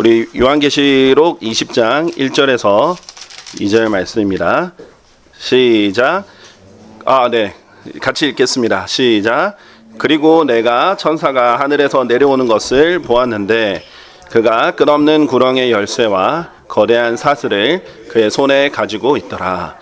우리 요한계시록 20장 1절에서 2절 말씀입니다. 시작. 네. 같이 읽겠습니다. 시작. 그리고 내가 천사가 하늘에서 내려오는 것을 보았는데 그가 끝없는 구렁의 열쇠와 거대한 사슬을 그의 손에 가지고 있더라.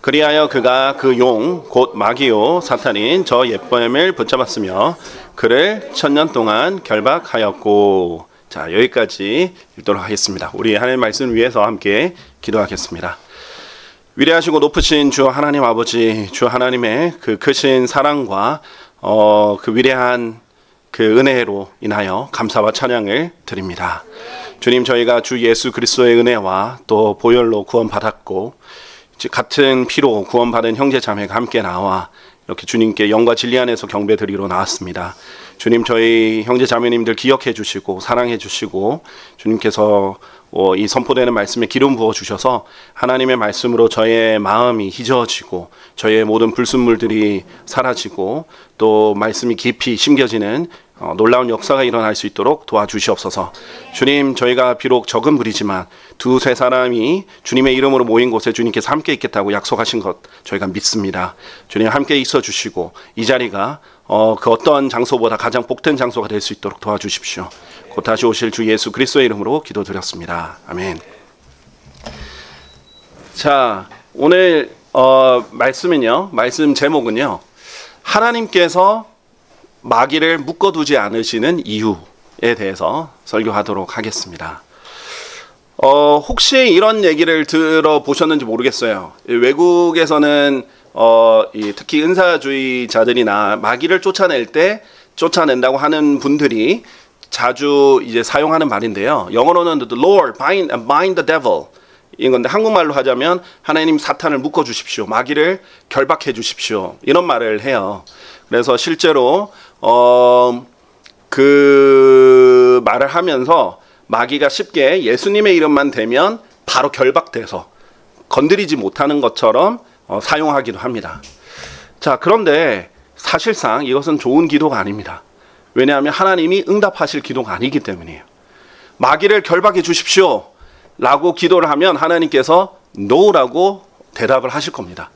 그리하여 그가 그 용 곧 마귀요 사탄인 저 예뱀을 붙잡았으며 그를 1000년 동안 결박하였고. 자, 여기까지 읽도록 하겠습니다. 우리 하나님 말씀을 위해서 함께 기도하겠습니다. 위대하시고 높으신 주 하나님 아버지, 주 하나님의 그 크신 사랑과 그 위대한 그 은혜로 인하여 감사와 찬양을 드립니다. 주님, 저희가 주 예수 그리스도의 은혜와 또 보혈로 구원받았고 같은 피로 구원받은 형제 자매가 함께 나와 이렇게 주님께 영과 진리 안에서 경배드리러 나왔습니다. 주님, 저희 형제 자매님들 기억해 주시고 사랑해 주시고 주님께서 이 선포되는 말씀에 기름 부어 주셔서 하나님의 말씀으로 저의 마음이 희저어지고 저의 모든 불순물들이 사라지고 또 말씀이 깊이 심겨지는 놀라운 역사가 일어날 수 있도록 도와주시옵소서. 주님, 저희가 비록 적은 부리지만 두세 사람이 주님의 이름으로 모인 곳에 주님께서 함께 있겠다고 약속하신 것 저희가 믿습니다. 주님, 함께 있어 주시고 이 자리가 그 어떤 장소보다 가장 복된 장소가 될 수 있도록 도와주십시오. 곧 다시 오실 주 예수 그리스도의 이름으로 기도드렸습니다. 아멘. 자, 오늘 말씀 제목은요, 하나님께서 마귀를 묶어두지 않으시는 이유에 대해서 설교하도록 하겠습니다. 혹시 이런 얘기를 들어보셨는지 모르겠어요. 외국에서는 특히 은사주의자들이나 마귀를 쫓아낸다고 하는 분들이 자주 이제 사용하는 말인데요. 영어로는 the Lord bind the devil 이런 건데 한국말로 하자면 하나님 사탄을 묶어 주십시오. 마귀를 결박해 주십시오. 이런 말을 해요. 그래서 실제로 그 말을 하면서 마귀가 쉽게 예수님의 이름만 대면 바로 결박돼서 건드리지 못하는 것처럼 사용하기도 합니다. 자, 그런데 사실상 이것은 좋은 기도가 아닙니다. 왜냐하면 하나님이 응답하실 기도가 아니기 때문이에요. 마귀를 결박해 주십시오 라고 기도를 하면 하나님께서 no라고 대답을 하실 겁니다.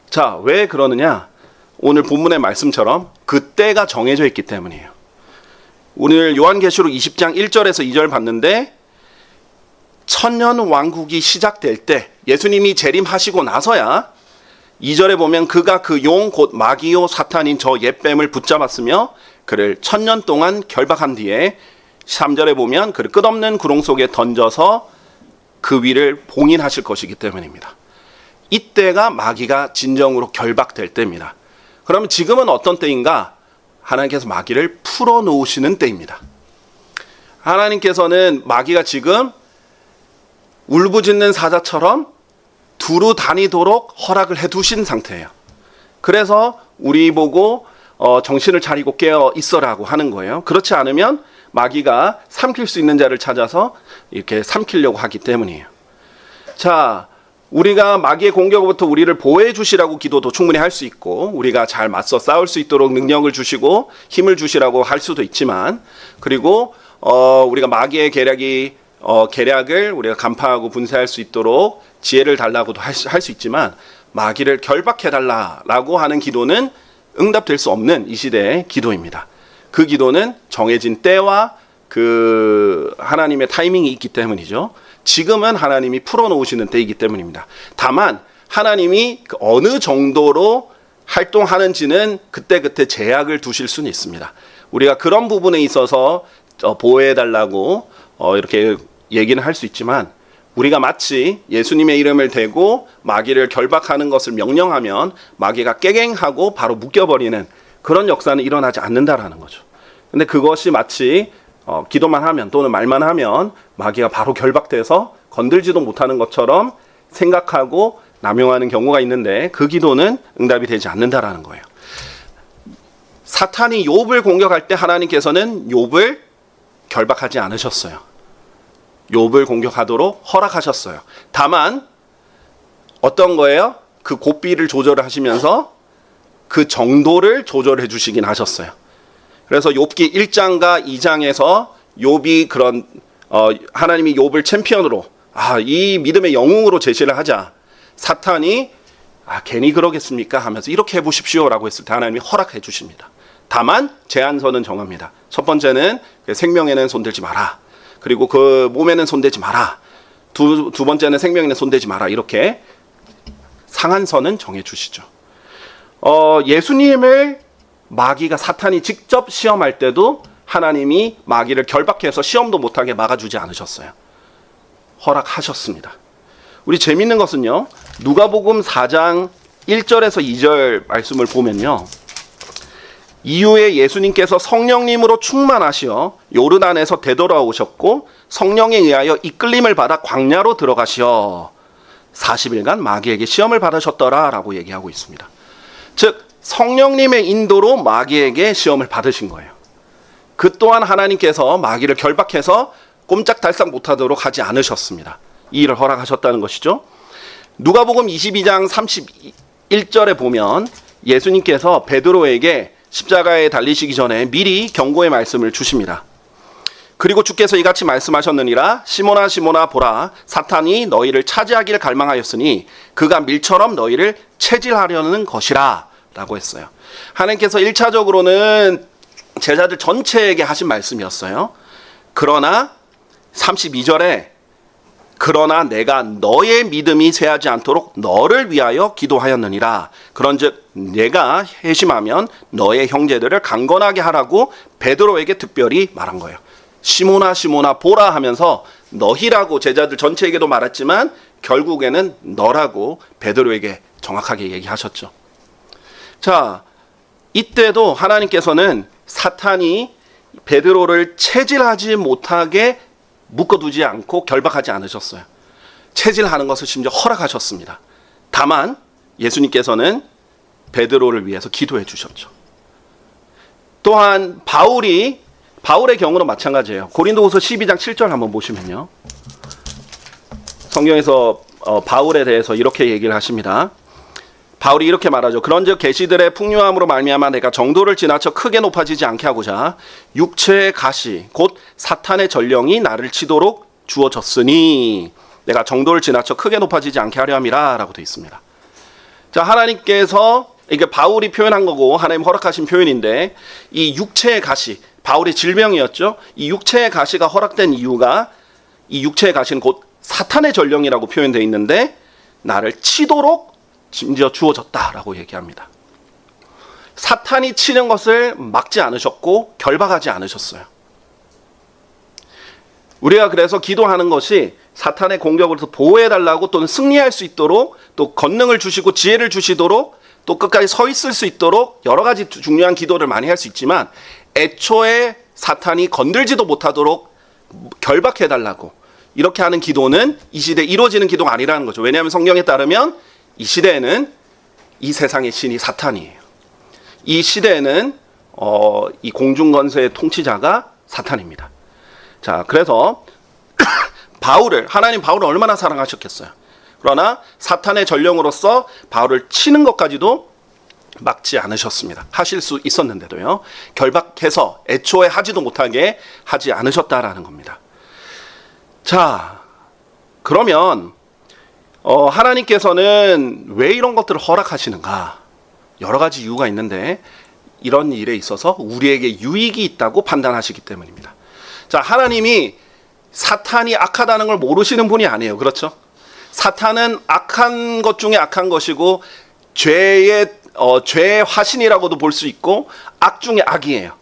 자, 왜 그러느냐? 오늘 본문의 말씀처럼 그때가 정해져 있기 때문이에요. 오늘 요한계시록 20장 1절에서 2절 봤는데 1000년 왕국이 시작될 때 예수님이 재림하시고 나서야 2절에 보면 그가 그 용 곧 마귀요 사탄인 저 예뱀을 붙잡았으며 그를 1000년 동안 결박한 뒤에 3절에 보면 그를 끝없는 구렁 속에 던져서 그 위를 봉인하실 것이기 때문입니다. 이때가 마귀가 진정으로 결박될 때입니다. 그러면 지금은 어떤 때인가? 하나님께서 마귀를 풀어놓으시는 때입니다. 하나님께서는 마귀가 지금 울부짖는 사자처럼 두루 다니도록 허락을 해두신 상태예요. 그래서 우리 보고 정신을 차리고 깨어 있어라고 하는 거예요. 그렇지 않으면 마귀가 삼킬 수 있는 자를 찾아서 이렇게 삼키려고 하기 때문이에요. 자, 우리가 마귀의 공격으로부터 우리를 보호해 주시라고 기도도 충분히 할 수 있고 우리가 잘 맞서 싸울 수 있도록 능력을 주시고 힘을 주시라고 할 수도 있지만, 그리고 우리가 마귀의 계략을 우리가 간파하고 분쇄할 수 있도록 지혜를 달라고도 할 수 있지만 마귀를 결박해 달라라고 하는 기도는 응답될 수 없는 이 시대의 기도입니다. 그 기도는 정해진 때와 그 하나님의 타이밍이 있기 때문이죠. 지금은 하나님이 풀어놓으시는 때이기 때문입니다. 다만 하나님이 어느 정도로 활동하는지는 그때그때 제약을 두실 수는 있습니다. 우리가 그런 부분에 있어서 보호해달라고 이렇게 얘기는 할 수 있지만 우리가 마치 예수님의 이름을 대고 마귀를 결박하는 것을 명령하면 마귀가 깨갱하고 바로 묶여버리는 그런 역사는 일어나지 않는다라는 거죠. 근데 그것이 마치 기도만 하면 또는 말만 하면 마귀가 바로 결박돼서 건들지도 못하는 것처럼 생각하고 남용하는 경우가 있는데 그 기도는 응답이 되지 않는다라는 거예요. 사탄이 욥을 공격할 때 하나님께서는 욥을 결박하지 않으셨어요. 욥을 공격하도록 허락하셨어요. 다만 어떤 거예요? 그 고삐를 조절을 하시면서 그 정도를 조절해 주시긴 하셨어요. 그래서 욥기 1장과 2장에서 욥이 그런 하나님이 욥을 챔피언으로 이 믿음의 영웅으로 제시를 하자 사탄이 괜히 그러겠습니까 하면서 이렇게 해보십시오라고 했을 때 하나님이 허락해 주십니다. 다만 제한선은 정합니다. 첫 번째는 생명에는 손대지 마라. 그리고 그 몸에는 손대지 마라. 두 번째는 생명에는 손대지 마라. 이렇게 상한선은 정해 주시죠. 예수님을 마귀가 사탄이 직접 시험할 때도 하나님이 마귀를 결박해서 시험도 못하게 막아주지 않으셨어요. 허락하셨습니다. 우리 재밌는 것은요, 누가복음 4장 1절에서 2절 말씀을 보면요, 이후에 예수님께서 성령님으로 충만하시어 요르단에서 되돌아오셨고 성령에 의하여 이끌림을 받아 광야로 들어가시어 40일간 마귀에게 시험을 받으셨더라 라고 얘기하고 있습니다. 즉 성령님의 인도로 마귀에게 시험을 받으신 거예요. 그 또한 하나님께서 마귀를 결박해서 꼼짝달싹 못하도록 하지 않으셨습니다. 이 일을 허락하셨다는 것이죠. 누가복음 22장 31절에 보면 예수님께서 베드로에게 십자가에 달리시기 전에 미리 경고의 말씀을 주십니다. 그리고 주께서 이같이 말씀하셨느니라. 시몬아 시몬아 보라, 사탄이 너희를 차지하기를 갈망하였으니 그가 밀처럼 너희를 체질하려는 것이라 라고 했어요. 하나님께서 1차적으로는 제자들 전체에게 하신 말씀이었어요. 그러나 32절에 그러나 내가 너의 믿음이 쇠하지 않도록 너를 위하여 기도하였느니라. 그런즉 내가 회심하면 너의 형제들을 강건하게 하라고 베드로에게 특별히 말한 거예요. 시몬아 시몬아 보라 하면서 너희라고 제자들 전체에게도 말했지만 결국에는 너라고 베드로에게 정확하게 얘기하셨죠. 자, 이때도 하나님께서는 사탄이 베드로를 체질하지 못하게 묶어두지 않고 결박하지 않으셨어요. 체질하는 것을 심지어 허락하셨습니다. 다만 예수님께서는 베드로를 위해서 기도해 주셨죠. 또한 바울의 경우도 마찬가지예요. 고린도후서 12장 7절 한번 보시면요, 성경에서 바울에 대해서 이렇게 얘기를 하십니다. 바울이 이렇게 말하죠. 그런즉 계시들의 풍요함으로 말미암아 내가 정도를 지나쳐 크게 높아지지 않게 하고자 육체의 가시 곧 사탄의 전령이 나를 치도록 주어졌으니 내가 정도를 지나쳐 크게 높아지지 않게 하려 함이라 라고 되어 있습니다. 자, 하나님께서 이게 바울이 표현한 거고 하나님 허락하신 표현인데, 이 육체의 가시, 바울의 질병이었죠. 이 육체의 가시가 허락된 이유가, 이 육체의 가시는 곧 사탄의 전령이라고 표현되어 있는데 나를 치도록 심지어 주어졌다라고 얘기합니다. 사탄이 치는 것을 막지 않으셨고 결박하지 않으셨어요. 우리가 그래서 기도하는 것이 사탄의 공격으로서 보호해달라고, 또는 승리할 수 있도록, 또 권능을 주시고 지혜를 주시도록, 또 끝까지 서 있을 수 있도록 여러 가지 중요한 기도를 많이 할 수 있지만 애초에 사탄이 건들지도 못하도록 결박해달라고 이렇게 하는 기도는 이 시대에 이루어지는 기도가 아니라는 거죠. 왜냐하면 성경에 따르면 이 시대에는 이 세상의 신이 사탄이에요. 이 시대에는 이 공중권세의 통치자가 사탄입니다. 자, 그래서 하나님 바울을 얼마나 사랑하셨겠어요. 그러나 사탄의 전령으로서 바울을 치는 것까지도 막지 않으셨습니다. 하실 수 있었는데도요, 결박해서 애초에 하지도 못하게 하지 않으셨다라는 겁니다. 자, 그러면 하나님께서는 왜 이런 것들을 허락하시는가? 여러 가지 이유가 있는데 이런 일에 있어서 우리에게 유익이 있다고 판단하시기 때문입니다. 자, 하나님이 사탄이 악하다는 걸 모르시는 분이 아니에요. 그렇죠? 사탄은 악한 것 중에 악한 것이고 죄의 화신이라고도 볼 수 있고 악 중에 악이에요.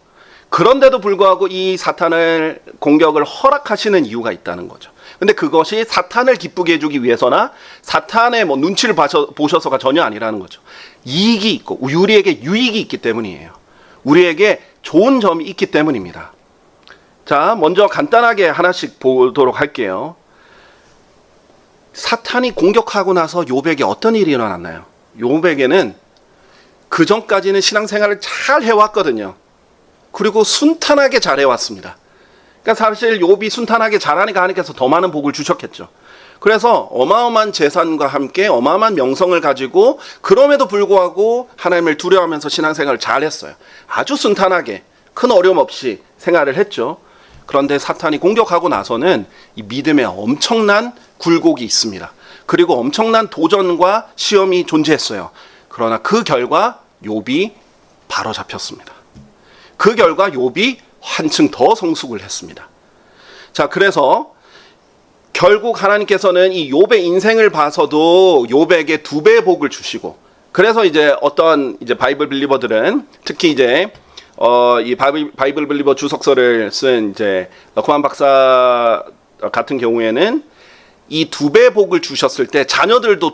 그런데도 불구하고 이 사탄을 공격을 허락하시는 이유가 있다는 거죠. 근데 그것이 사탄을 기쁘게 해주기 위해서나 사탄의 눈치를 보셔서가 전혀 아니라는 거죠. 이익이 있고 우리에게 유익이 있기 때문이에요. 우리에게 좋은 점이 있기 때문입니다. 자, 먼저 간단하게 하나씩 보도록 할게요. 사탄이 공격하고 나서 욥에게 어떤 일이 일어났나요? 욥에게는 그 전까지는 신앙생활을 잘 해왔거든요. 그리고 순탄하게 잘 해왔습니다. 그러니까 사실 욥이 순탄하게 잘하니까 하나님께서 더 많은 복을 주셨겠죠. 그래서 어마어마한 재산과 함께 어마어마한 명성을 가지고 그럼에도 불구하고 하나님을 두려워하면서 신앙생활을 잘 했어요. 아주 순탄하게 큰 어려움 없이 생활을 했죠. 그런데 사탄이 공격하고 나서는 이 믿음에 엄청난 굴곡이 있습니다. 그리고 엄청난 도전과 시험이 존재했어요. 그러나 그 결과 욥이 바로잡혔습니다. 그 결과 욥이 한층 더 성숙을 했습니다. 자, 그래서 결국 하나님께서는 이 욥의 인생을 봐서도 욥에게 2배의 복을 주시고, 그래서 이제 어떤 이제 바이블 빌리버들은 특히 이제 이 바이블 빌리버 주석서를 쓴 이제 러크만 박사 같은 경우에는 이 2배의 복을 주셨을 때 자녀들도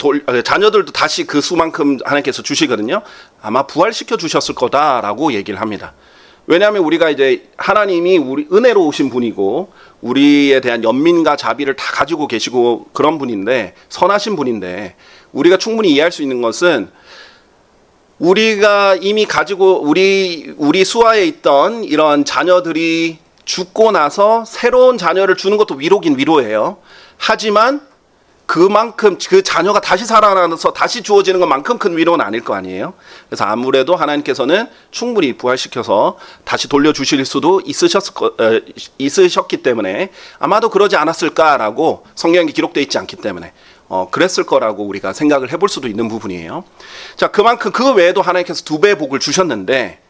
다시 그 수만큼 하나님께서 주시거든요. 아마 부활시켜 주셨을 거다라고 얘기를 합니다. 왜냐하면 우리가 이제 하나님이 우리 은혜로우신 분이고 우리에 대한 연민과 자비를 다 가지고 계시고 그런 분인데, 선하신 분인데, 우리가 충분히 이해할 수 있는 것은 우리가 이미 가지고 우리 수하에 있던 이런 자녀들이 죽고 나서 새로운 자녀를 주는 것도 위로긴 위로예요. 하지만 그만큼 그 자녀가 다시 살아나서 다시 주어지는 것만큼 큰 위로는 아닐 거 아니에요. 그래서 아무래도 하나님께서는 충분히 부활시켜서 다시 돌려주실 수도 있으셨기 때문에 아마도 그러지 않았을까라고 성경에 기록되어 있지 않기 때문에 그랬을 거라고 우리가 생각을 해볼 수도 있는 부분이에요. 자, 그만큼 그 외에도 하나님께서 2배의 복을 주셨는데,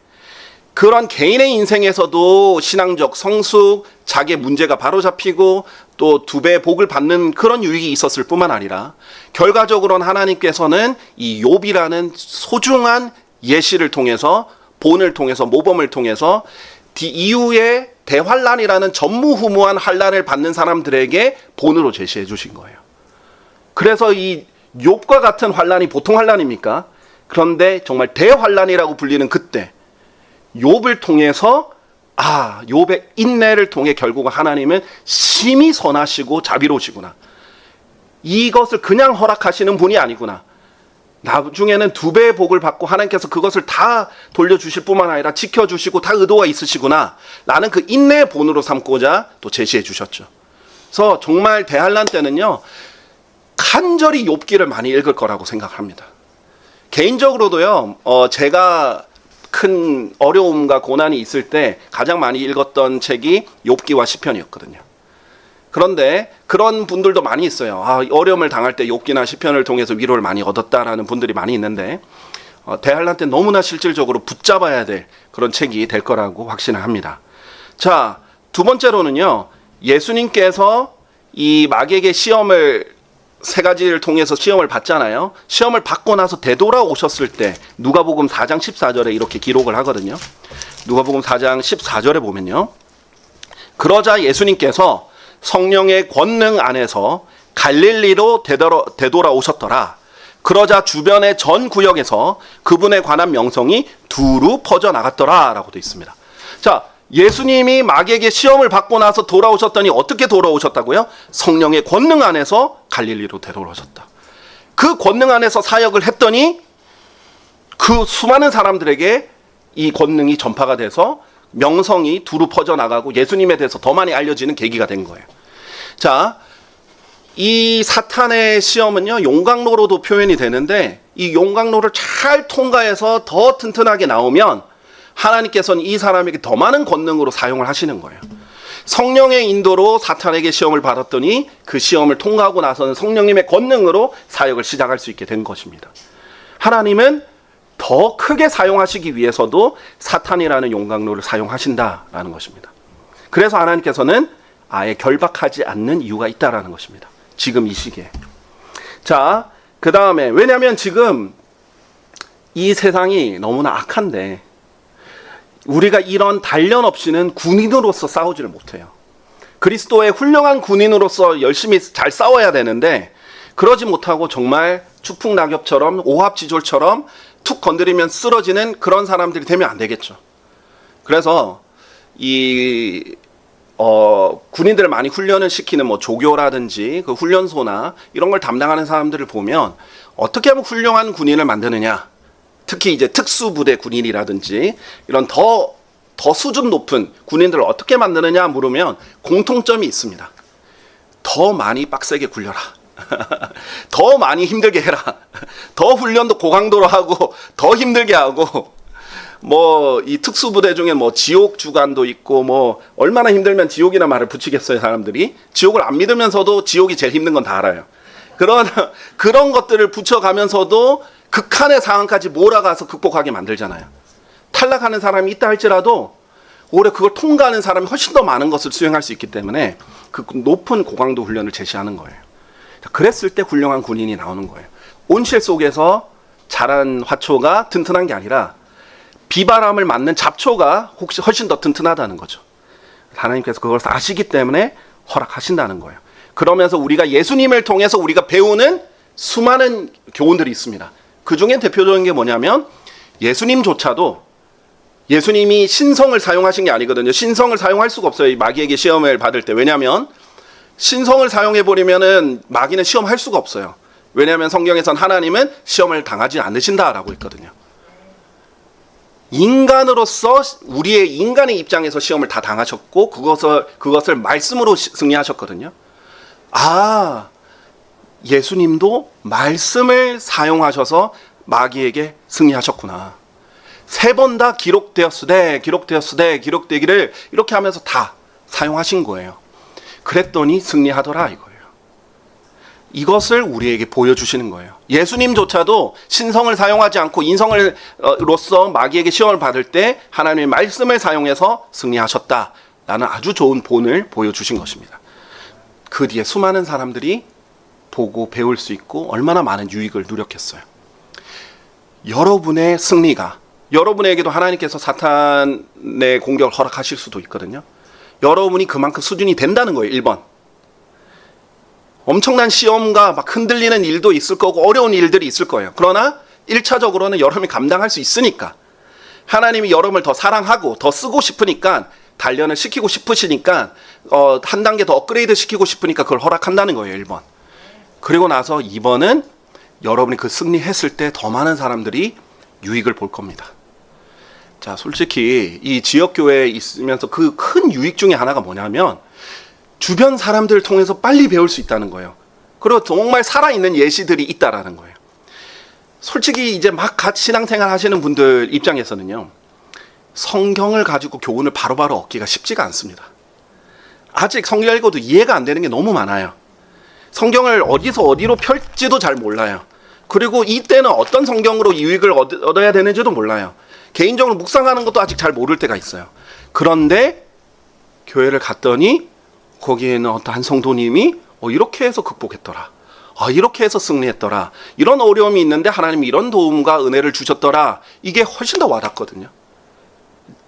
그런 개인의 인생에서도 신앙적 성숙, 자기의 문제가 바로잡히고 또 2배의 복을 받는 그런 유익이 있었을 뿐만 아니라, 결과적으로는 하나님께서는 이 욥이라는 소중한 예시를 통해서, 본을 통해서, 모범을 통해서 이후에 대환란이라는 전무후무한 환란을 받는 사람들에게 본으로 제시해 주신 거예요. 그래서 이 욥과 같은 환란이 보통 환란입니까? 그런데 정말 대환란이라고 불리는 그때 욥을 통해서 욥의 인내를 통해 결국은 하나님은 심히 선하시고 자비로우시구나, 이것을 그냥 허락하시는 분이 아니구나, 나중에는 2배의 복을 받고 하나님께서 그것을 다 돌려주실 뿐만 아니라 지켜주시고 다 의도가 있으시구나 라는 그 인내의 본으로 삼고자 또 제시해 주셨죠. 그래서 정말 대환란 때는요, 간절히 욥기를 많이 읽을 거라고 생각합니다. 개인적으로도요, 제가 큰 어려움과 고난이 있을 때 가장 많이 읽었던 책이 욥기와 시편이었거든요. 그런데 그런 분들도 많이 있어요. 어려움을 당할 때 욥기나 시편을 통해서 위로를 많이 얻었다라는 분들이 많이 있는데, 대환란 때 너무나 실질적으로 붙잡아야 될 그런 책이 될 거라고 확신을 합니다. 자, 2번째로는요, 예수님께서 이 마귀에게 시험을 3가지를 통해서 시험을 받잖아요. 시험을 받고 나서 되돌아오셨을 때 누가복음 4장 14절에 이렇게 기록을 하거든요. 누가복음 4장 14절에 보면요, 그러자 예수님께서 성령의 권능 안에서 갈릴리로 되돌아오셨더라. 그러자 주변의 전 구역에서 그분에 관한 명성이 두루 퍼져나갔더라 라고 되어 있습니다. 자, 예수님이 마귀에게 시험을 받고 나서 돌아오셨더니 어떻게 돌아오셨다고요? 성령의 권능 안에서 갈릴리로 되돌아오셨다. 그 권능 안에서 사역을 했더니 그 수많은 사람들에게 이 권능이 전파가 돼서 명성이 두루 퍼져나가고 예수님에 대해서 더 많이 알려지는 계기가 된 거예요. 자, 이 사탄의 시험은요, 용광로로도 표현이 되는데, 이 용광로를 잘 통과해서 더 튼튼하게 나오면 하나님께서는 이 사람에게 더 많은 권능으로 사용을 하시는 거예요. 성령의 인도로 사탄에게 시험을 받았더니 그 시험을 통과하고 나서는 성령님의 권능으로 사역을 시작할 수 있게 된 것입니다. 하나님은 더 크게 사용하시기 위해서도 사탄이라는 용광로를 사용하신다라는 것입니다. 그래서 하나님께서는 아예 결박하지 않는 이유가 있다라는 것입니다. 지금 이 시기에. 자, 그 다음에 왜냐하면 지금 이 세상이 너무나 악한데 우리가 이런 단련 없이는 군인으로서 싸우지를 못해요. 그리스도의 훌륭한 군인으로서 열심히 잘 싸워야 되는데, 그러지 못하고 정말 추풍낙엽처럼 오합지졸처럼 툭 건드리면 쓰러지는 그런 사람들이 되면 안 되겠죠. 그래서 이 군인들을 많이 훈련을 시키는 조교라든지 그 훈련소나 이런 걸 담당하는 사람들을 보면 어떻게 하면 훌륭한 군인을 만드느냐, 특히 이제 특수부대 군인이라든지 이런 더 수준 높은 군인들을 어떻게 만드느냐 물으면 공통점이 있습니다. 더 많이 빡세게 굴려라. 더 많이 힘들게 해라. 더 훈련도 고강도로 하고 더 힘들게 하고 뭐 이 특수부대 중에 뭐 지옥 주간도 있고 뭐 얼마나 힘들면 지옥이나 말을 붙이겠어요 사람들이. 지옥을 안 믿으면서도 지옥이 제일 힘든 건 다 알아요. 그런 것들을 붙여가면서도 극한의 상황까지 몰아가서 극복하게 만들잖아요. 탈락하는 사람이 있다 할지라도 오히려 그걸 통과하는 사람이 훨씬 더 많은 것을 수행할 수 있기 때문에 그 높은 고강도 훈련을 제시하는 거예요. 그랬을 때 훌륭한 군인이 나오는 거예요. 온실 속에서 자란 화초가 튼튼한 게 아니라 비바람을 맞는 잡초가 혹시 훨씬 더 튼튼하다는 거죠. 하나님께서 그걸 아시기 때문에 허락하신다는 거예요. 그러면서 우리가 예수님을 통해서 우리가 배우는 수많은 교훈들이 있습니다. 그 중에 대표적인 게 뭐냐면 예수님조차도 예수님이 신성을 사용하신 게 아니거든요. 신성을 사용할 수가 없어요. 이 마귀에게 시험을 받을 때. 왜냐하면 신성을 사용해버리면은 마귀는 시험할 수가 없어요. 왜냐하면 성경에선 하나님은 시험을 당하지 않으신다라고 했거든요. 인간으로서 우리의 인간의 입장에서 시험을 다 당하셨고 그것을 말씀으로 승리하셨거든요. 아, 예수님도 말씀을 사용하셔서 마귀에게 승리하셨구나. 3번 다 기록되기를 이렇게 하면서 다 사용하신 거예요. 그랬더니 승리하더라 이거예요. 이것을 우리에게 보여주시는 거예요. 예수님조차도 신성을 사용하지 않고 인성으로서 마귀에게 시험을 받을 때 하나님의 말씀을 사용해서 승리하셨다라는 아주 좋은 본을 보여주신 것입니다. 그 뒤에 수많은 사람들이 보고 배울 수 있고 얼마나 많은 유익을 누렸겠어요. 여러분의 승리가 여러분에게도 하나님께서 사탄의 공격을 허락하실 수도 있거든요. 여러분이 그만큼 수준이 된다는 거예요. 1번. 엄청난 시험과 막 흔들리는 일도 있을 거고 어려운 일들이 있을 거예요. 그러나 1차적으로는 여러분이 감당할 수 있으니까 하나님이 여러분을 더 사랑하고 더 쓰고 싶으니까 단련을 시키고 싶으시니까 한 단계 더 업그레이드 시키고 싶으니까 그걸 허락한다는 거예요. 1번. 그리고 나서 2번은 여러분이 그 승리했을 때 더 많은 사람들이 유익을 볼 겁니다. 자, 솔직히 이 지역교회에 있으면서 그 큰 유익 중에 하나가 뭐냐면 주변 사람들을 통해서 빨리 배울 수 있다는 거예요. 그리고 정말 살아있는 예시들이 있다라는 거예요. 솔직히 이제 막 같이 신앙생활 하시는 분들 입장에서는요, 성경을 가지고 교훈을 바로바로 얻기가 쉽지가 않습니다. 아직 성경 읽어도 이해가 안 되는 게 너무 많아요. 성경을 어디서 어디로 펼지도 잘 몰라요. 그리고 이때는 어떤 성경으로 유익을 얻어야 되는지도 몰라요. 개인적으로 묵상하는 것도 아직 잘 모를 때가 있어요. 그런데 교회를 갔더니 거기에는 어떤 한 성도님이 이렇게 해서 극복했더라. 이렇게 해서 승리했더라. 이런 어려움이 있는데 하나님이 이런 도움과 은혜를 주셨더라. 이게 훨씬 더 와닿거든요.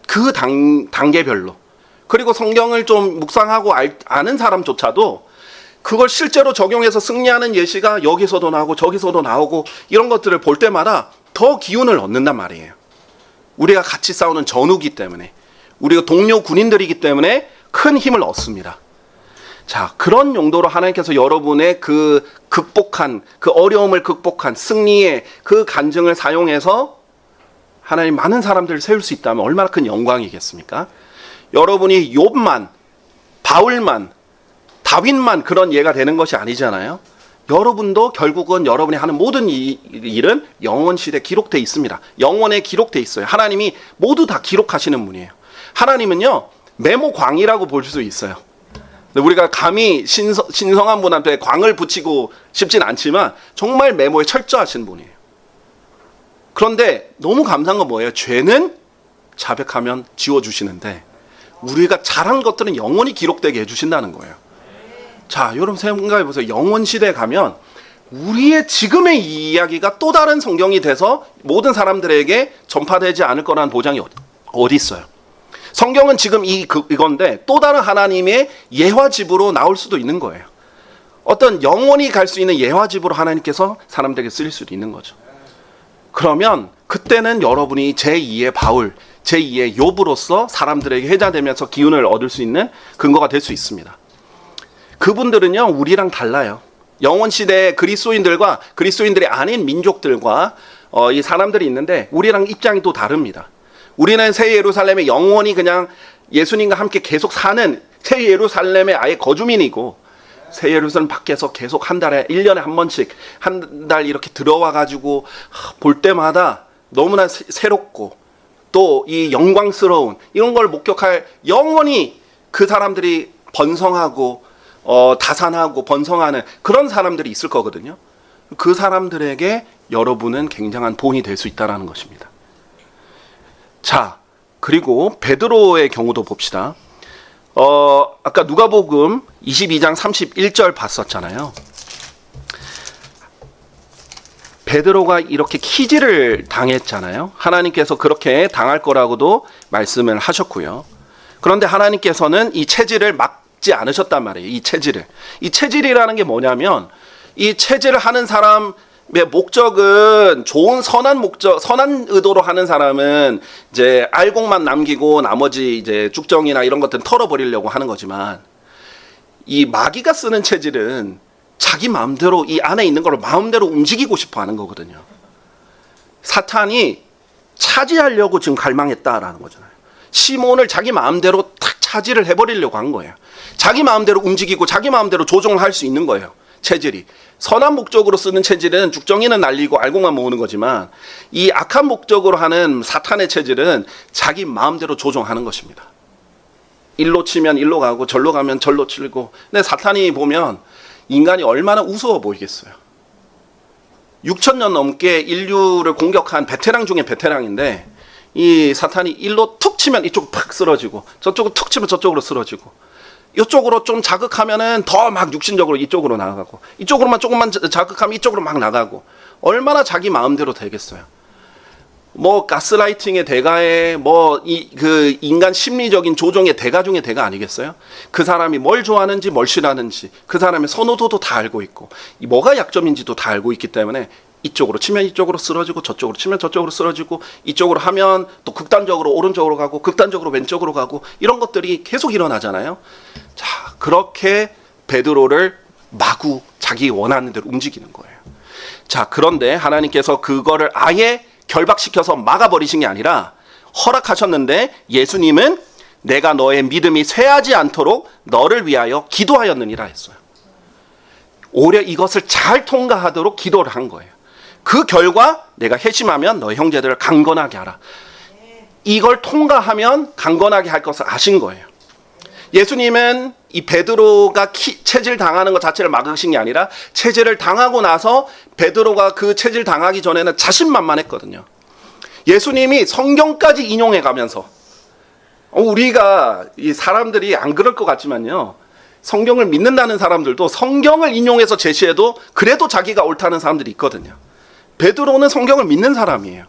그 단계별로. 그리고 성경을 좀 묵상하고 아는 사람조차도 그걸 실제로 적용해서 승리하는 예시가 여기서도 나오고 저기서도 나오고 이런 것들을 볼 때마다 더 기운을 얻는단 말이에요. 우리가 같이 싸우는 전우기 때문에, 우리가 동료 군인들이기 때문에 큰 힘을 얻습니다. 자, 그런 용도로 하나님께서 여러분의 그 어려움을 극복한 승리의 그 간증을 사용해서 하나님 많은 사람들을 세울 수 있다면 얼마나 큰 영광이겠습니까? 여러분이 욥만, 바울만, 다윗만 그런 예가 되는 것이 아니잖아요. 여러분도 결국은 여러분이 하는 모든 일은 영원시대에 기록되어 있습니다. 영원에 기록되어 있어요. 하나님이 모두 다 기록하시는 분이에요. 하나님은요, 메모광이라고 볼 수 있어요. 우리가 감히 신성한 분한테 광을 붙이고 싶진 않지만 정말 메모에 철저하신 분이에요. 그런데 너무 감사한 건 뭐예요? 죄는 자백하면 지워주시는데 우리가 잘한 것들은 영원히 기록되게 해주신다는 거예요. 자, 여러분 생각해 보세요. 영원 시대에 가면 우리의 지금의 이 이야기가 또 다른 성경이 돼서 모든 사람들에게 전파되지 않을 거라는 보장이 어디 있어요? 성경은 지금 이건데 또 다른 하나님의 예화집으로 나올 수도 있는 거예요. 어떤 영원히 갈 수 있는 예화집으로 하나님께서 사람들에게 쓰일 수도 있는 거죠. 그러면 그때는 여러분이 제2의 바울, 제2의 욥으로서 사람들에게 회자되면서 기운을 얻을 수 있는 근거가 될 수 있습니다. 그분들은요, 우리랑 달라요. 영원 시대의 그리스도인들과 그리스도인들이 아닌 민족들과 이 사람들이 있는데 우리랑 입장이 또 다릅니다. 우리는 새 예루살렘에 영원히 그냥 예수님과 함께 계속 사는 새 예루살렘의 아예 거주민이고, 새 예루살렘 밖에서 계속 한 달에 1년에 한 번씩 한 달 이렇게 들어와 가지고 볼 때마다 너무나 새롭고 또 이 영광스러운 이런 걸 목격할 영원히 그 사람들이 번성하고 다산하고 번성하는 그런 사람들이 있을 거거든요. 그 사람들에게 여러분은 굉장한 본이 될 수 있다는 것입니다. 자, 그리고 베드로의 경우도 봅시다. 아까 누가복음 22장 31절 봤었잖아요. 베드로가 이렇게 키질을 당했잖아요. 하나님께서 그렇게 당할 거라고도 말씀을 하셨고요. 그런데 하나님께서는 이 체질을 막지 않으셨단 말이에요. 이 체질이라는 게 뭐냐면 이 체질을 하는 사람의 목적은 좋은 선한 목적, 선한 의도로 하는 사람은 이제 알곡만 남기고 나머지 이제 쭉정이나 이런 것들은 털어버리려고 하는 거지만 이 마귀가 쓰는 체질은 자기 마음대로 이 안에 있는 걸 마음대로 움직이고 싶어 하는 거거든요. 사탄이 차지하려고 지금 갈망했다라는 거잖아요. 시몬을 자기 마음대로 탁 차지를 해버리려고 한 거예요. 자기 마음대로 움직이고 자기 마음대로 조종할 수 있는 거예요. 체질이. 선한 목적으로 쓰는 체질은 죽정이는 날리고 알곡만 모으는 거지만 이 악한 목적으로 하는 사탄의 체질은 자기 마음대로 조종하는 것입니다. 일로 치면 일로 가고 절로 가면 절로 치고. 근데 사탄이 보면 인간이 얼마나 우스워 보이겠어요. 6,000년 넘게 인류를 공격한 베테랑 중에 베테랑인데 이 사탄이 일로 툭 치면 이쪽 팍 쓰러지고 저쪽으로 툭 치면 저쪽으로 쓰러지고 이쪽으로 좀 자극하면은 더 막 육신적으로 이쪽으로 나가고 이쪽으로만 조금만 자극하면 이쪽으로 막 나가고 얼마나 자기 마음대로 되겠어요. 뭐 가스라이팅의 대가에 뭐 그 인간 심리적인 조종의 대가 중의 대가 아니겠어요? 그 사람이 뭘 좋아하는지 뭘 싫어하는지 그 사람의 선호도도 다 알고 있고 뭐가 약점인지도 다 알고 있기 때문에 이쪽으로 치면 이쪽으로 쓰러지고 저쪽으로 치면 저쪽으로 쓰러지고 이쪽으로 하면 또 극단적으로 오른쪽으로 가고 극단적으로 왼쪽으로 가고 이런 것들이 계속 일어나잖아요. 자, 그렇게 베드로를 마구 자기 원하는 대로 움직이는 거예요. 자, 그런데 하나님께서 그거를 아예 결박시켜서 막아버리신 게 아니라 허락하셨는데 예수님은 내가 너의 믿음이 쇠하지 않도록 너를 위하여 기도하였느니라 했어요. 오히려 이것을 잘 통과하도록 기도를 한 거예요. 그 결과 내가 회심하면 너의 형제들을 강건하게 하라. 이걸 통과하면 강건하게 할 것을 아신 거예요. 예수님은 이 베드로가 체질 당하는 것 자체를 막으신 게 아니라 체질을 당하고 나서 베드로가 그 체질 당하기 전에는 자신만만했거든요. 예수님이 성경까지 인용해 가면서 우리가 이 사람들이 안 그럴 것 같지만요. 성경을 믿는다는 사람들도 성경을 인용해서 제시해도 그래도 자기가 옳다는 사람들이 있거든요. 베드로는 성경을 믿는 사람이에요.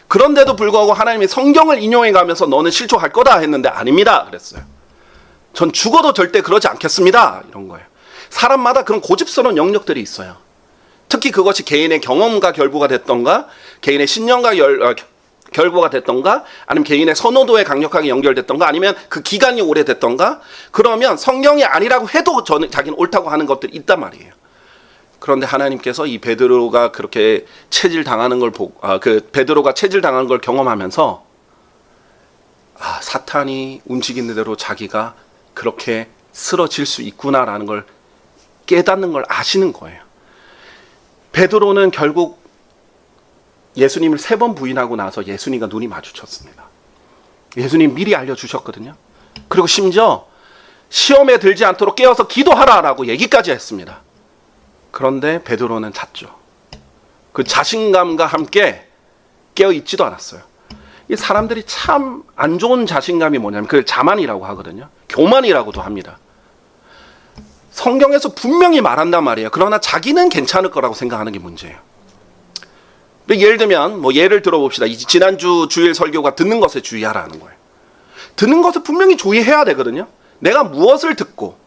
그런데도 불구하고 하나님이 성경을 인용해 가면서 너는 실족할 거다 했는데 아닙니다 그랬어요. 전 죽어도 절대 그러지 않겠습니다 이런 거예요. 사람마다 그런 고집스러운 영역들이 있어요. 특히 그것이 개인의 경험과 결부가 됐던가 개인의 신념과 결부가 됐던가 아니면 개인의 선호도에 강력하게 연결됐던가 아니면 그 기간이 오래됐던가 그러면 성경이 아니라고 해도 자기는 옳다고 하는 것들이 있단 말이에요. 그런데 하나님께서 이 베드로가 그렇게 체질 당하는 걸 보고 베드로가 체질 당하는 걸 경험하면서 사탄이 움직이는 대로 자기가 그렇게 쓰러질 수 있구나라는 걸 깨닫는 걸 아시는 거예요. 베드로는 결국 예수님을 3번 부인하고 나서 예수님과 눈이 마주쳤습니다. 예수님 미리 알려주셨거든요. 그리고 심지어 시험에 들지 않도록 깨어서 기도하라라고 얘기까지 했습니다. 그런데 베드로는 잤죠. 그 자신감과 함께 깨어 있지도 않았어요. 이 사람들이 참 안 좋은 자신감이 뭐냐면 그걸 자만이라고 하거든요. 교만이라고도 합니다. 성경에서 분명히 말한단 말이에요. 그러나 자기는 괜찮을 거라고 생각하는 게 문제예요. 예를 들면 예를 들어봅시다. 지난주 주일 설교가 듣는 것에 주의하라는 거예요. 듣는 것을 분명히 주의해야 되거든요. 내가 무엇을 듣고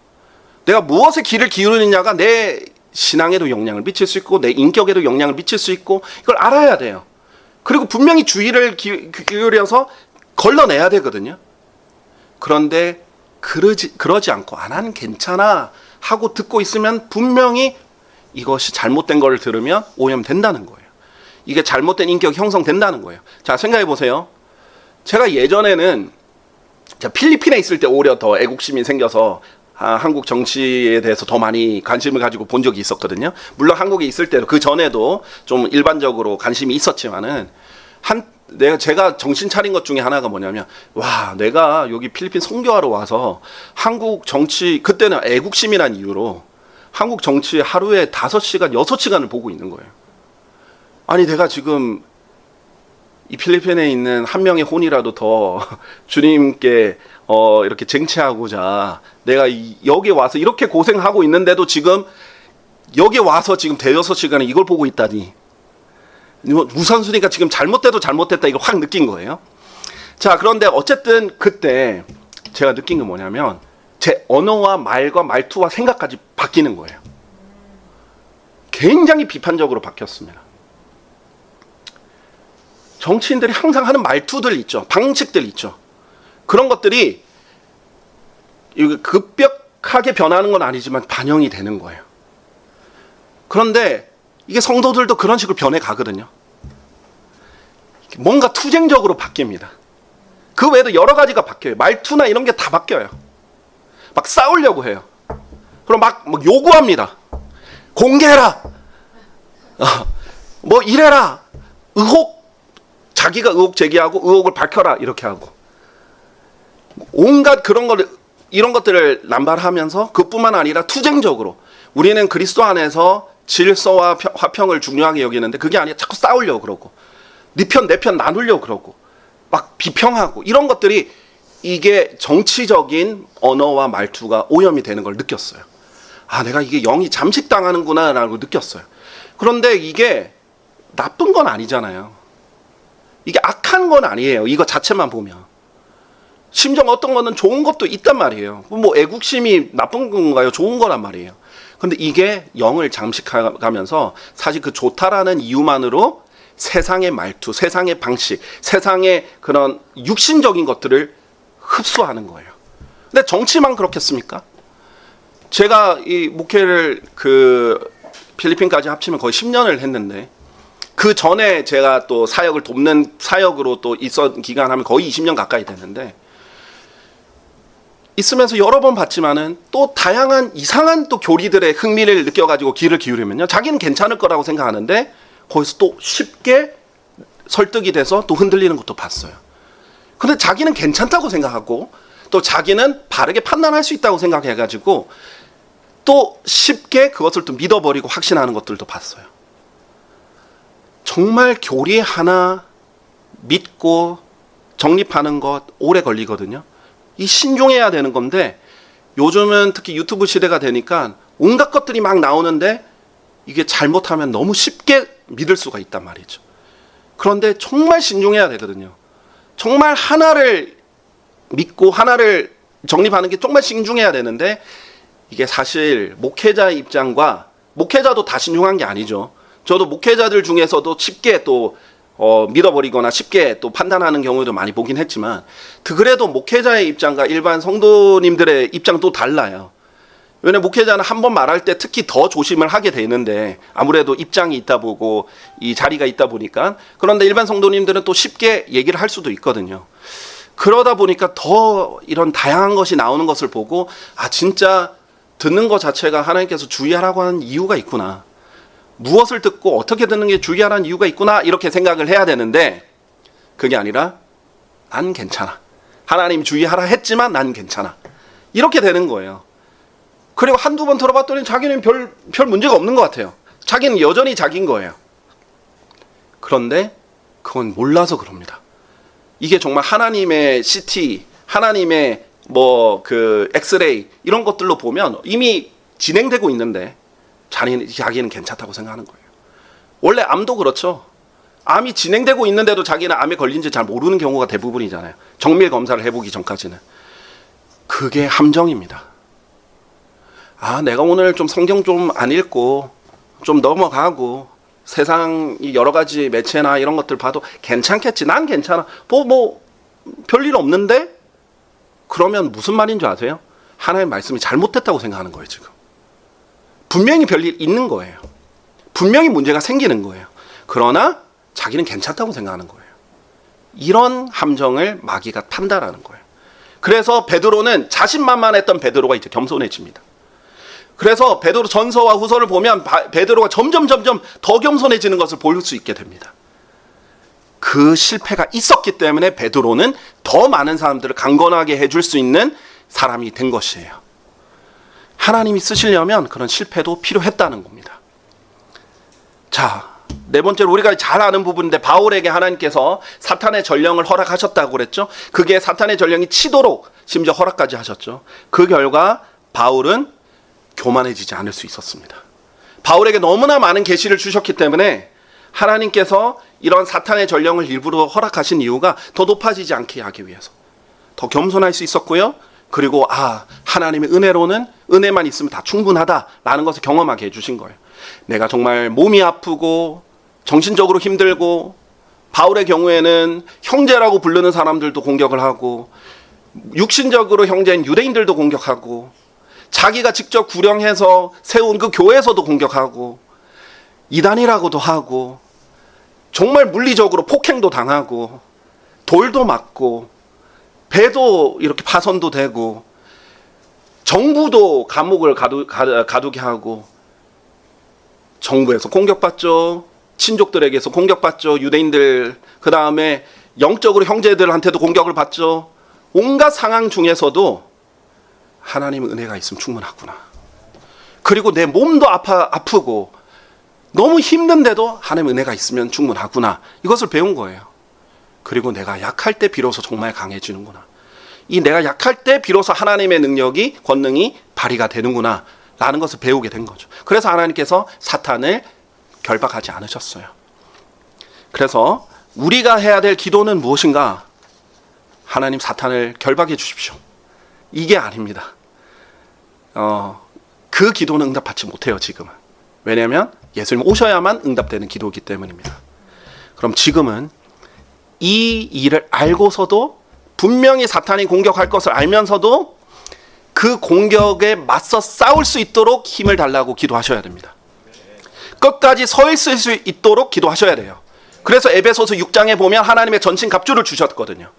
내가 무엇에 귀를 기울이느냐가 내 신앙에도 영향을 미칠 수 있고 내 인격에도 영향을 미칠 수 있고 이걸 알아야 돼요. 그리고 분명히 주의를 기울여서 걸러내야 되거든요. 그런데 그러지 않고 난 괜찮아 하고 듣고 있으면 분명히 이것이 잘못된 걸 들으면 오염된다는 거예요. 이게 잘못된 인격이 형성된다는 거예요. 자, 생각해 보세요. 제가 예전에는 필리핀에 있을 때 오히려 더 애국심이 생겨서 한국 정치에 대해서 더 많이 관심을 가지고 본 적이 있었거든요. 물론 한국에 있을 때도 그 전에도 좀 일반적으로 관심이 있었지만은 제가 정신 차린 것 중에 하나가 뭐냐면, 와, 내가 여기 필리핀 선교하러 와서 한국 정치, 그때는 애국심이란 이유로 한국 정치 하루에 5시간, 6시간을 보고 있는 거예요. 아니, 내가 지금 이 필리핀에 있는 한 명의 혼이라도 더 주님께 이렇게 쟁취하고자 내가 여기 와서 이렇게 고생하고 있는데도 지금 여기 와서 지금 대여섯 시간에 이걸 보고 있다니, 우선순위가 지금 잘못돼도 잘못됐다, 이걸 확 느낀 거예요. 자, 그런데 어쨌든 그때 제가 느낀 게 뭐냐면 제 언어와 말과 말투와 생각까지 바뀌는 거예요. 굉장히 비판적으로 바뀌었습니다. 정치인들이 항상 하는 말투들 있죠. 방식들 있죠. 그런 것들이 급격하게 변하는 건 아니지만 반영이 되는 거예요. 그런데 이게 성도들도 그런 식으로 변해 가거든요. 뭔가 투쟁적으로 바뀝니다. 그 외에도 여러 가지가 바뀌어요. 말투나 이런 게 다 바뀌어요. 막 싸우려고 해요. 그럼 막 요구합니다. 공개해라. 뭐 이래라. 자기가 의혹 제기하고 의혹을 밝혀라, 이렇게 하고 온갖 그런 걸, 이런 것들을 남발하면서 그뿐만 아니라 투쟁적으로 우리는 그리스도 안에서 질서와 화평을 중요하게 여기는데 그게 아니라 자꾸 싸우려고 그러고 네 편 내 편 나누려고 그러고 막 비평하고, 이런 것들이 이게 정치적인 언어와 말투가 오염이 되는 걸 느꼈어요. 아, 내가 이게 영이 잠식당하는구나 라고 느꼈어요. 그런데 이게 나쁜 건 아니잖아요. 이게 악한 건 아니에요. 이거 자체만 보면. 심지어 어떤 거는 좋은 것도 있단 말이에요. 뭐 애국심이 나쁜 건가요? 좋은 거란 말이에요. 근데 이게 영을 잠식하면서 사실 그 좋다라는 이유만으로 세상의 말투, 세상의 방식, 세상의 그런 육신적인 것들을 흡수하는 거예요. 근데 정치만 그렇겠습니까? 제가 이 목회를 필리핀까지 합치면 거의 10년을 했는데, 그 전에 제가 또 사역을 돕는 사역으로 또 있었던 기간 하면 거의 20년 가까이 됐는데, 있으면서 여러 번 봤지만은 또 다양한 이상한 또 교리들의 흥미를 느껴가지고 귀를 기울이면요, 자기는 괜찮을 거라고 생각하는데 거기서 또 쉽게 설득이 돼서 또 흔들리는 것도 봤어요. 근데 자기는 괜찮다고 생각하고 또 자기는 바르게 판단할 수 있다고 생각해가지고 또 쉽게 그것을 또 믿어버리고 확신하는 것들도 봤어요. 정말 교리 하나 믿고 정립하는 것 오래 걸리거든요. 이 신중해야 되는 건데, 요즘은 특히 유튜브 시대가 되니까 온갖 것들이 막 나오는데 이게 잘못하면 너무 쉽게 믿을 수가 있단 말이죠. 그런데 정말 신중해야 되거든요. 정말 하나를 믿고 하나를 정립하는 게 정말 신중해야 되는데, 이게 사실 목회자의 입장과, 목회자도 다 신중한 게 아니죠. 저도 목회자들 중에서도 쉽게 또 믿어버리거나 쉽게 또 판단하는 경우도 많이 보긴 했지만, 그래도 목회자의 입장과 일반 성도님들의 입장도 달라요. 왜냐면 목회자는 한 번 말할 때 특히 더 조심을 하게 되는데, 아무래도 입장이 있다 보고 이 자리가 있다 보니까. 그런데 일반 성도님들은 또 쉽게 얘기를 할 수도 있거든요. 그러다 보니까 더 이런 다양한 것이 나오는 것을 보고, 아, 진짜 듣는 것 자체가 하나님께서 주의하라고 하는 이유가 있구나, 무엇을 듣고 어떻게 듣는 게 주의하라는 이유가 있구나, 이렇게 생각을 해야 되는데, 그게 아니라 난 괜찮아, 하나님 주의하라 했지만 난 괜찮아, 이렇게 되는 거예요. 그리고 한두 번 들어봤더니 자기는 별 문제가 없는 것 같아요. 자기는 여전히 자기인 거예요. 그런데 그건 몰라서 그럽니다. 이게 정말 하나님의 CT, 하나님의 엑스레이 이런 것들로 보면 이미 진행되고 있는데 자기는 괜찮다고 생각하는 거예요. 원래 암도 그렇죠. 암이 진행되고 있는데도 자기는 암에 걸린지 잘 모르는 경우가 대부분이잖아요. 정밀 검사를 해보기 전까지는. 그게 함정입니다. 아, 내가 오늘 좀 성경 좀 안 읽고 좀 넘어가고 세상 여러 가지 매체나 이런 것들 봐도 괜찮겠지, 난 괜찮아, 별일 없는데? 그러면 무슨 말인 줄 아세요? 하나님의 말씀이 잘못됐다고 생각하는 거예요. 지금 분명히 별일 있는 거예요. 분명히 문제가 생기는 거예요. 그러나 자기는 괜찮다고 생각하는 거예요. 이런 함정을 마귀가 판다라는 거예요. 그래서 베드로는 자신만만했던 베드로가 이제 겸손해집니다. 그래서 베드로 전서와 후서를 보면 베드로가 점점 더 겸손해지는 것을 볼 수 있게 됩니다. 그 실패가 있었기 때문에 베드로는 더 많은 사람들을 강건하게 해줄 수 있는 사람이 된 것이에요. 하나님이 쓰시려면 그런 실패도 필요했다는 겁니다. 자, 네 번째로 우리가 잘 아는 부분인데 바울에게 하나님께서 사탄의 전령을 허락하셨다고 그랬죠. 그게 사탄의 전령이 치도록 심지어 허락까지 하셨죠. 그 결과 바울은 교만해지지 않을 수 있었습니다. 바울에게 너무나 많은 계시를 주셨기 때문에 하나님께서 이런 사탄의 전령을 일부러 허락하신 이유가 더 높아지지 않게 하기 위해서, 더 겸손할 수 있었고요. 그리고 하나님의 은혜로는 은혜만 있으면 다 충분하다라는 것을 경험하게 해주신 거예요. 내가 정말 몸이 아프고 정신적으로 힘들고, 바울의 경우에는 형제라고 부르는 사람들도 공격을 하고, 육신적으로 형제인 유대인들도 공격하고, 자기가 직접 구령해서 세운 그 교회에서도 공격하고, 이단이라고도 하고, 정말 물리적으로 폭행도 당하고, 돌도 맞고, 배도 이렇게 파손도 되고, 정부도 감옥을 가두게 하고, 정부에서 공격받죠. 친족들에게서 공격받죠. 유대인들, 그 다음에 영적으로 형제들한테도 공격을 받죠. 온갖 상황 중에서도 하나님의 은혜가 있으면 충분하구나. 그리고 내 몸도 아프고 너무 힘든데도 하나님의 은혜가 있으면 충분하구나. 이것을 배운 거예요. 그리고 내가 약할 때 비로소 정말 강해지는구나. 이 내가 약할 때 비로소 하나님의 능력이, 권능이 발휘가 되는구나 라는 것을 배우게 된 거죠. 그래서 하나님께서 사탄을 결박하지 않으셨어요. 그래서 우리가 해야 될 기도는 무엇인가? 하나님 사탄을 결박해 주십시오. 이게 아닙니다. 그 기도는 응답받지 못해요, 지금은. 왜냐하면 예수님 오셔야만 응답되는 기도이기 때문입니다. 그럼 지금은 이 일을 알고서도, 분명히 사탄이 공격할 것을 알면서도 그 공격에 맞서 싸울 수 있도록 힘을 달라고 기도하셔야 됩니다. 끝까지 서 있을 수 있도록 기도하셔야 돼요. 그래서 에베소서 6장에 보면 하나님의 전신 갑주를 주셨거든요.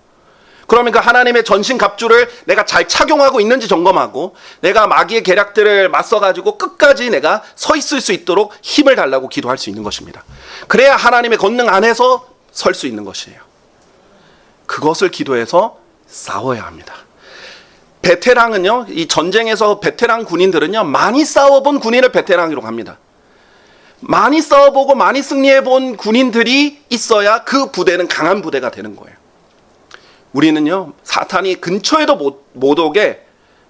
그러면 그 하나님의 전신 갑주를 내가 잘 착용하고 있는지 점검하고, 내가 마귀의 계략들을 맞서가지고 끝까지 내가 서 있을 수 있도록 힘을 달라고 기도할 수 있는 것입니다. 그래야 하나님의 권능 안에서 설 수 있는 것이에요. 그것을 기도해서 싸워야 합니다. 베테랑은요, 이 전쟁에서 베테랑 군인들은요, 많이 싸워본 군인을 베테랑이라고 합니다. 많이 싸워보고 많이 승리해본 군인들이 있어야 그 부대는 강한 부대가 되는 거예요. 우리는요, 사탄이 근처에도 못 오게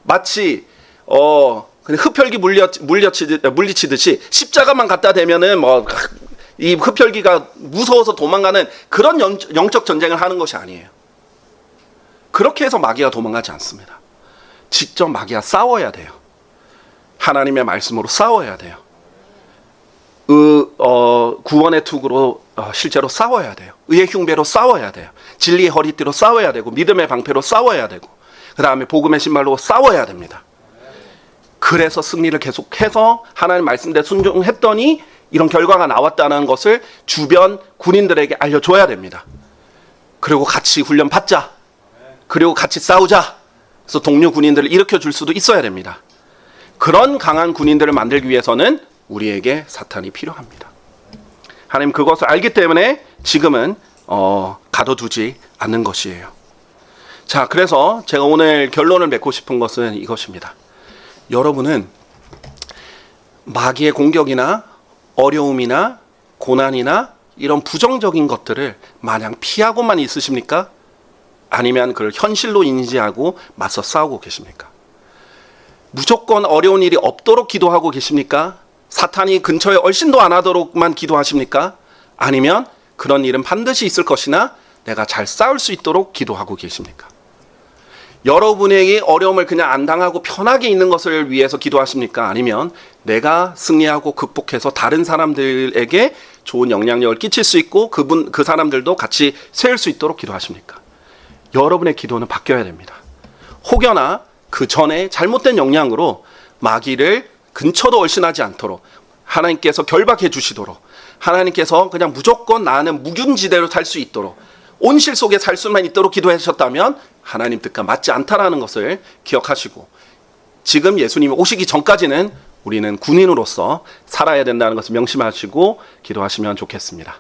마치 그냥 흡혈귀 물리치듯이 십자가만 갖다 대면은 이 흡혈귀가 무서워서 도망가는 그런 영적 전쟁을 하는 것이 아니에요. 그렇게 해서 마귀가 도망가지 않습니다. 직접 마귀와 싸워야 돼요. 하나님의 말씀으로 싸워야 돼요. 구원의 투구로 실제로 싸워야 돼요. 의의 흉배로 싸워야 돼요. 진리의 허리띠로 싸워야 되고, 믿음의 방패로 싸워야 되고, 그 다음에 복음의 신발로 싸워야 됩니다. 그래서 승리를 계속해서 하나님 말씀대로 순종했더니 이런 결과가 나왔다는 것을 주변 군인들에게 알려줘야 됩니다. 그리고 같이 훈련 받자. 그리고 같이 싸우자. 그래서 동료 군인들을 일으켜줄 수도 있어야 됩니다. 그런 강한 군인들을 만들기 위해서는 우리에게 사탄이 필요합니다. 하나님 그것을 알기 때문에 지금은 가둬두지 않는 것이에요. 자, 그래서 제가 오늘 결론을 맺고 싶은 것은 이것입니다. 여러분은 마귀의 공격이나 어려움이나 고난이나 이런 부정적인 것들을 마냥 피하고만 있으십니까? 아니면 그걸 현실로 인지하고 맞서 싸우고 계십니까? 무조건 어려운 일이 없도록 기도하고 계십니까? 사탄이 근처에 얼씬도 안 하도록만 기도하십니까? 아니면 그런 일은 반드시 있을 것이나 내가 잘 싸울 수 있도록 기도하고 계십니까? 여러분에게 어려움을 그냥 안 당하고 편하게 있는 것을 위해서 기도하십니까? 아니면 내가 승리하고 극복해서 다른 사람들에게 좋은 영향력을 끼칠 수 있고 그 사람들도 같이 세울 수 있도록 기도하십니까? 여러분의 기도는 바뀌어야 됩니다. 혹여나 그 전에 잘못된 영향으로 마귀를 근처도 얼씬하지 않도록 하나님께서 결박해 주시도록, 하나님께서 그냥 무조건 나는 무균지대로 살 수 있도록, 온실 속에 살 수만 있도록 기도하셨다면 하나님 뜻과 맞지 않다라는 것을 기억하시고, 지금 예수님이 오시기 전까지는 우리는 군인으로서 살아야 된다는 것을 명심하시고 기도하시면 좋겠습니다.